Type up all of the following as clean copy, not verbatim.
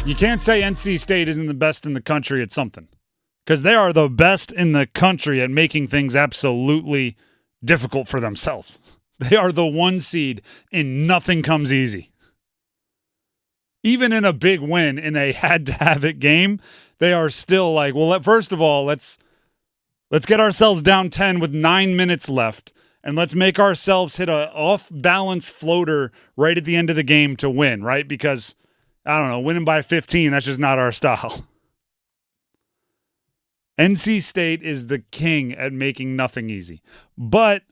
You can't say NC State isn't the best in the country at something, because they are the best in the country at making things absolutely difficult for themselves. They are the 1 seed and nothing comes easy. Even in a big win, in a had-to-have-it game, they are still like, well, first of all, let's get ourselves down 10 with 9 minutes left, and let's make ourselves hit a off-balance floater right at the end of the game to win, right? Because, I don't know, winning by 15, that's just not our style. NC State is the king at making nothing easy. But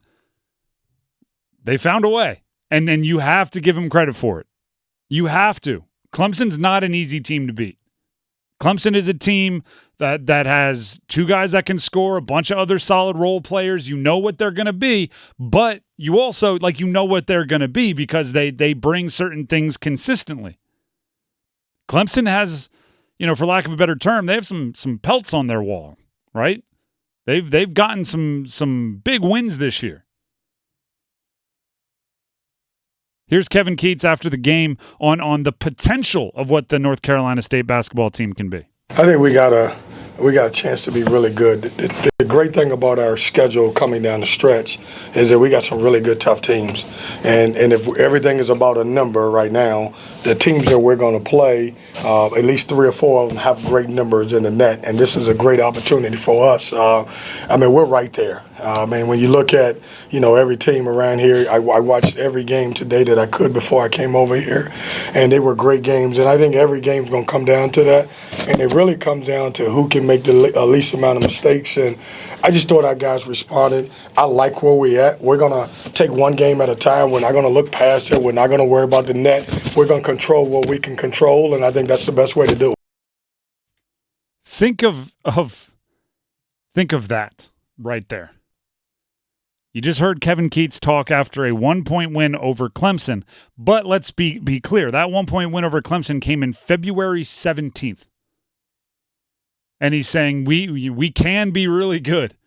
they found a way, and you have to give them credit for it. You have to. Clemson's not an easy team to beat. Clemson is a team that has 2 guys that can score, a bunch of other solid role players. You know what they're going to be, but you also, you know what they're going to be because they bring certain things consistently. Clemson has, for lack of a better term, they have some pelts on their wall, right? They've gotten some big wins this year. Here's Kevin Keatts after the game on the potential of what the North Carolina State basketball team can be. I think we got a chance to be really good. The great thing about our schedule coming down the stretch is that we got some really good, tough teams. And if everything is about a number right now, the teams that we're going to play, at least 3 or 4 of them have great numbers in the net, and this is a great opportunity for us. We're right there. When you look at, every team around here, I watched every game today that I could before I came over here, and they were great games. And I think every game's going to come down to that, and it really comes down to who can make the least amount of mistakes. And I just thought our guys responded. I like where we're at. We're going to take one game at a time. We're not going to look past it. We're not going to worry about the net. We're going to control what we can control, and I think that's the best way to do it. Think of that right there. You just heard Kevin Keatts talk after a 1-point win over Clemson, but let's be clear. That 1-point win over Clemson came in February 17th. And he's saying we can be really good,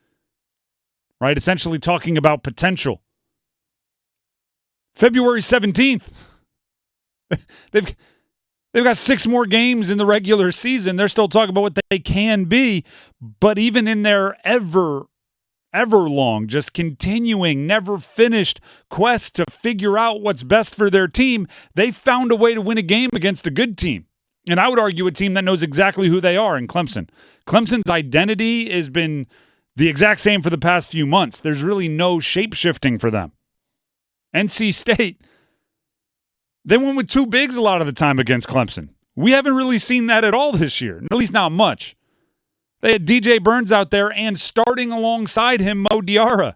right? Essentially talking about potential. February 17th. They've got 6 more games in the regular season. They're still talking about what they can be, but even in their ever long, just continuing, never finished quest to figure out what's best for their team, they found a way to win a game against a good team. And I would argue a team that knows exactly who they are in Clemson. Clemson's identity has been the exact same for the past few months. There's really no shape-shifting for them. NC State, they went with 2 bigs a lot of the time against Clemson. We haven't really seen that at all this year, at least not much. They had DJ Burns out there, and starting alongside him, Mo Diarra.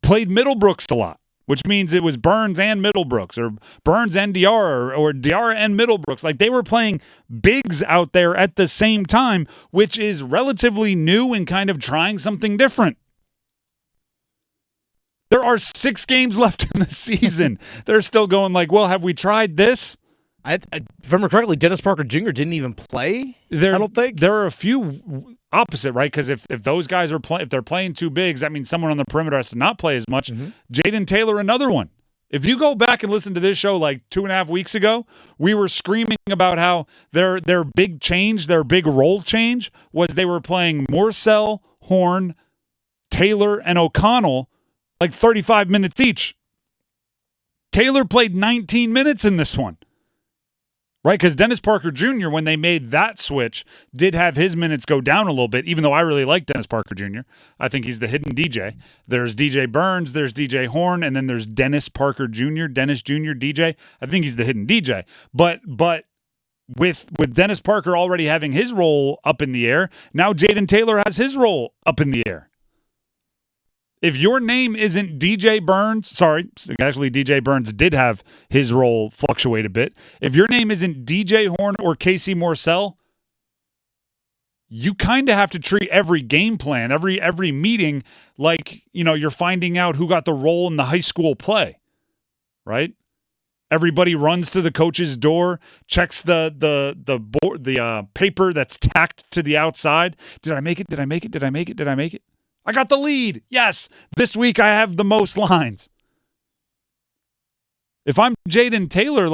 Played Middlebrooks a lot, which means it was Burns and Middlebrooks, or Burns and Diarra, or Diarra and Middlebrooks. They were playing bigs out there at the same time, which is relatively new and kind of trying something different. There are 6 games left in the season. They're still going well, have we tried this? If I remember correctly, Dennis Parker Jr. didn't even play. I don't think there are a few opposite, right? Because if those guys are if they're playing 2 bigs, that means someone on the perimeter has to not play as much. Mm-hmm. Jaden Taylor, another one. If you go back and listen to this show 2.5 weeks ago, we were screaming about how their big change, their big role change, was they were playing Morsell, Horne, Taylor, and O'Connell 35 minutes each. Taylor played 19 minutes in this one. Right, because Dennis Parker Jr., when they made that switch, did have his minutes go down a little bit, even though I really like Dennis Parker Jr. I think he's the hidden DJ. There's DJ Burns, there's DJ Horne, and then there's Dennis Parker Jr., Dennis Jr., DJ. I think he's the hidden DJ. But with Dennis Parker already having his role up in the air, now Jaden Taylor has his role up in the air. If your name isn't DJ Burns, actually DJ Burns did have his role fluctuate a bit. If your name isn't DJ Horne or Casey Morsell, you kind of have to treat every game plan, every meeting you're finding out who got the role in the high school play, right? Everybody runs to the coach's door, checks the paper that's tacked to the outside. Did I make it? Did I make it? Did I make it? Did I make it? I got the lead. Yes. This week I have the most lines. If I'm Jaden Taylor,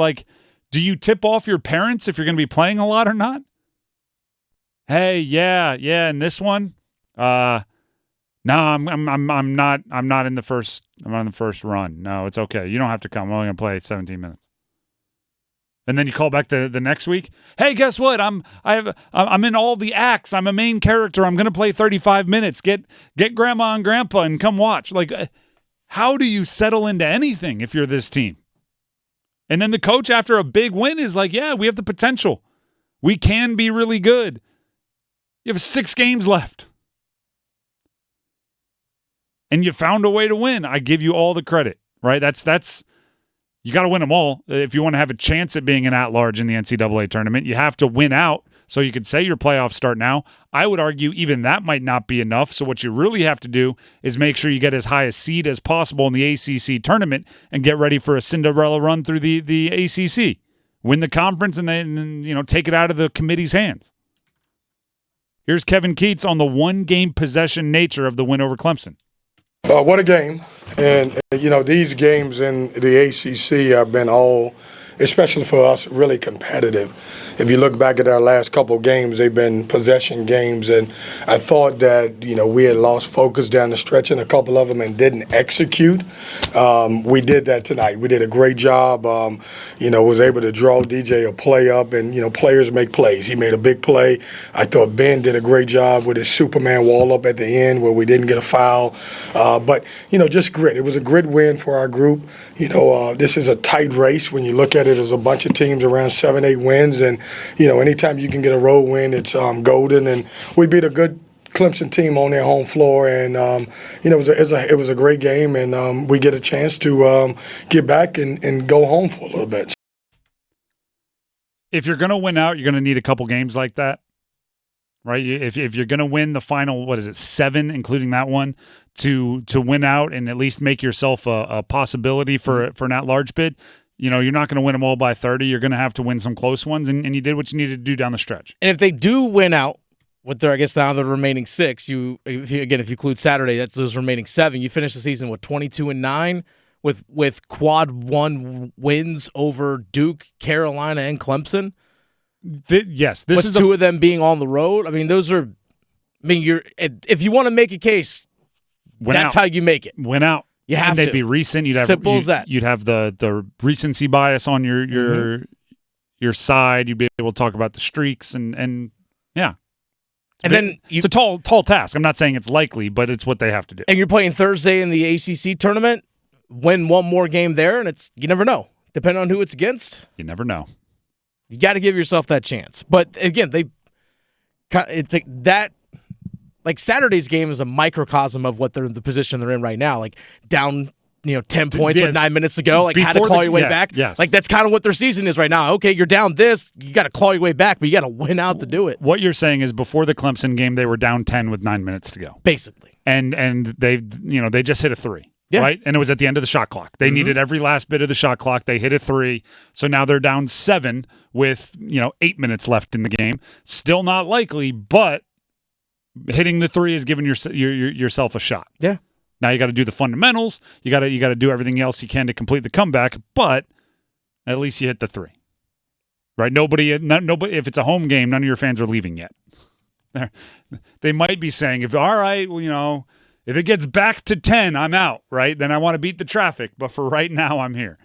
Do you tip off your parents if you're going to be playing a lot or not? Hey, yeah, in this one, no, I'm not in the first. I'm on the first run. No, it's okay. You don't have to come. I'm only going to play 17 minutes. And then you call back the next week. Hey, guess what? I'm in all the acts. I'm a main character. I'm going to play 35 minutes. Get grandma and grandpa and come watch. Like, how do you settle into anything if you're this team? And then the coach, after a big win, is like, yeah, we have the potential. We can be really good. You have 6 games left. And you found a way to win. I give you all the credit, right? That's you got to win them all. If you want to have a chance at being an at-large in the NCAA tournament, you have to win out so you could say your playoffs start now. I would argue even that might not be enough. So what you really have to do is make sure you get as high a seed as possible in the ACC tournament and get ready for a Cinderella run through the ACC. Win the conference and then take it out of the committee's hands. Here's Kevin Keatts on the one-game possession nature of the win over Clemson. What a game. And, these games in the ACC have been all, especially for us, really competitive. If you look back at our last couple of games, they've been possession games. And I thought that, we had lost focus down the stretch in a couple of them and didn't execute. We did that tonight. We did a great job. Was able to draw DJ a play up, and, players make plays. He made a big play. I thought Ben did a great job with his Superman wall up at the end where we didn't get a foul. But just grit. It was a grit win for our group. This is a tight race when you look at it as a bunch of teams around 7-8 wins. And, anytime you can get a road win, it's golden. And we beat a good Clemson team on their home floor. And, it was a great game. And we get a chance to get back and go home for a little bit. If you're going to win out, you're going to need a couple games like that. Right, if you're going to win the final, 7, including that one, to win out and at least make yourself a possibility for an at-large bid, you're not going to win them all by 30. You're going to have to win some close ones, and you did what you needed to do down the stretch. And if they do win out with their, now the remaining 6, if you include Saturday, that's those remaining 7. You finish the season with 22-9 with quad 1 wins over Duke, Carolina, and Clemson. This is 2 of them being on the road. I mean, those are. I mean, if you want to make a case, that's how you make it. Win out. You have to. They'd be recent. Simple as that. You'd have the recency bias on your side. You'd be able to talk about the streaks and yeah. It's a tall task. I'm not saying it's likely, but it's what they have to do. And you're playing Thursday in the ACC tournament. Win one more game there, and you never know. Depending on who it's against, you never know. You got to give yourself that chance. But again, Saturday's game is a microcosm of what the position they're in right now. Like down, 10 points with 9 minutes to go. Like how to claw your way back. Yes. Like that's kind of what their season is right now. Okay, you're down this, you got to claw your way back, but you got to win out to do it. What you're saying is before the Clemson game, they were down 10 with 9 minutes to go, basically. And they just hit a 3. Yeah. Right? And it was at the end of the shot clock. They needed every last bit of the shot clock. They hit a 3. So now they're down 7 with, 8 minutes left in the game. Still not likely, but hitting the 3 is giving yourself a shot. Yeah. Now you got to do the fundamentals. You got to do everything else you can to complete the comeback, but at least you hit the 3. Right? Nobody if it's a home game, none of your fans are leaving yet. They might be saying if it gets back to 10, I'm out, right? Then I want to beat the traffic. But for right now, I'm here.